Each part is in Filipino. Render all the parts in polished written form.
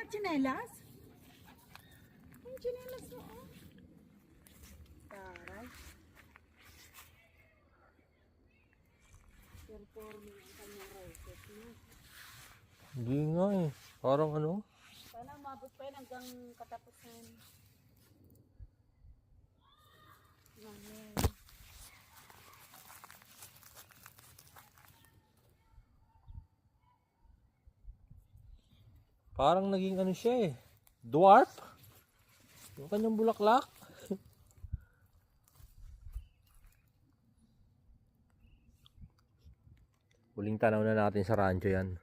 chinelas? May chinelas mo, oh. Taray. Performing ang kanyang roses, no? Hindi nga eh. Parang ano? Sana umabot pa yun hanggang katapusan. Amen. Parang naging ano siya eh. Dwarf? Yung kanyang bulaklak. Huling tanaw na natin sa rancho yan.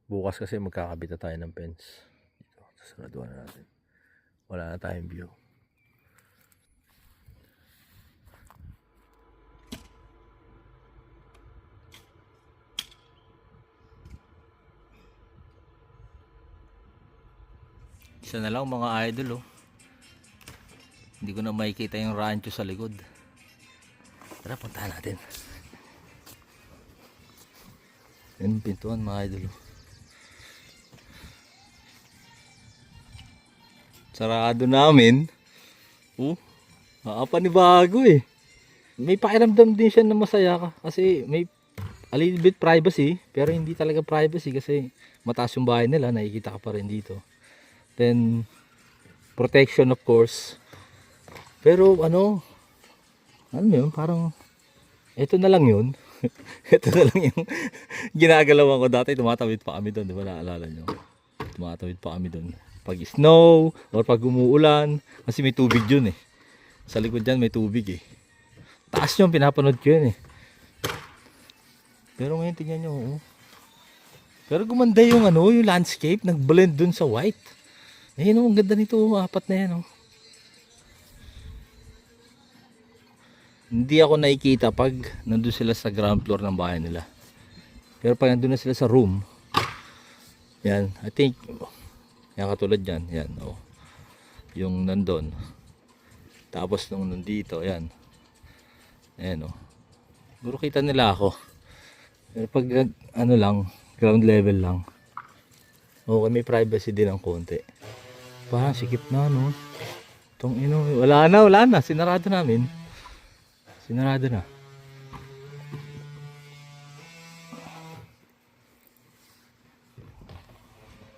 Bukas kasi magkakabit na tayo ng fence. Dito, sasaraduhan na natin. Wala na tayong view. Isa na lang mga idol oh. Hindi ko na makikita yung rancho sa likod. Tara, puntahan natin. Yan yung pintuan mga idol oh. Sarado namin. Panibago eh. May pakiramdam din siya na masaya ka. Kasi may a little bit privacy. Pero hindi talaga privacy kasi mataas yung bahay nila. Nakikita ka pa rin dito. Then protection of course. Pero ano yun, parang ito na lang yun. Ito na lang yung ginagalawan ko dati. Tumatawid pa kami doon, di ba, naalala nyo? Tumatawid pa kami doon pag snow or pag umuulan kasi may tubig yun eh. Sa likod dyan may tubig eh. Taas yun, pinapanood ko yun eh. Pero ngayon tingnan nyo oh. Pero gumanda yung ano, yung landscape, nag-blend dun sa white. Ayun oh, ang ganda nito, apat na yan oh. Hindi ako nakikita pag nandun sila sa ground floor ng bahay nila. Pero pag nandun na sila sa room, yan, I think, yan katulad yan, yan oh. Yung nandun. Tapos nung nandito, yan. Ayan oh. Siguro kita nila ako. Pero pag ano lang, ground level lang. Okay, may privacy din ang konti. Parang sikip na no. Tong ino, wala na, sinarado namin. Sinarado na.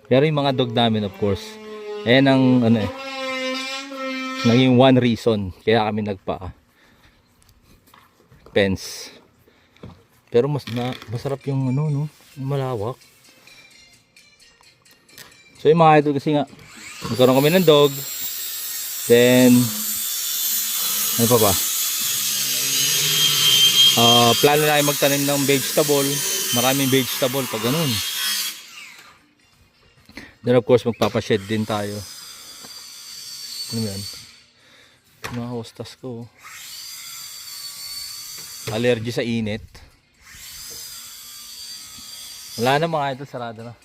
Pero yung mga dog namin of course, ayan ang ano eh, naging one reason kaya kami nagpa fence. Pero masarap yung ano no, yung malawak. So yung mga idol kasi nga nagkaroon kami ng dog. Then ano pa ba? Plano na ay magtanim ng vegetable. Maraming vegetable pag ganun. Then of course magpapashed din tayo. Ano yan? Mga hostas ko. Allergy sa init. Wala na mga idol, sarado na.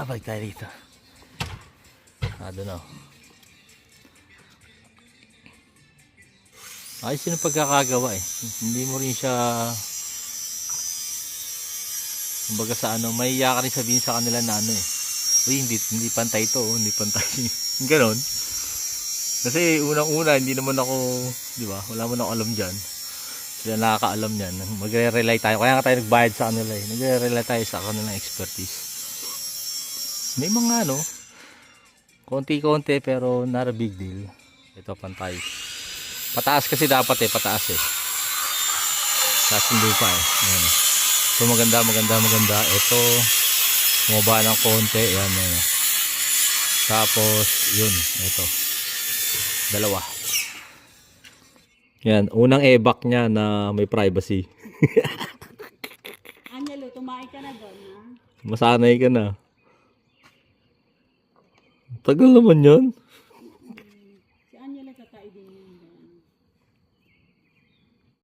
Balik tayo dito. Sarado na. Ayos yun ang pagkakagawa eh. Hindi mo rin siya kumbaga sa ano, mahiya ka rin sabihin sa kanila na ano eh. Uy, hindi pantay to, hindi pantay. Ganon. Kasi unang-una, hindi naman ako, di ba? Wala mo na ako alam dyan. Sila nakakaalam yan. Magre-rely tayo. Kaya nga tayo nagbayad sa kanila eh. Nagre-rely tayo sa kanilang expertise. May mga ano, konti-konti pero not a big deal. Ito pantay. Pataas kasi dapat eh, pataas eh. Taas yung lupa eh. Ayan. So maganda. Ito, bumaba ng konti. Ayan, ayan. Tapos, yun, ito. Dalawa. Yan, unang e-back niya na may privacy. Angelo, tumain ka na doon, ha? Masanay ka na. Tagal naman yun.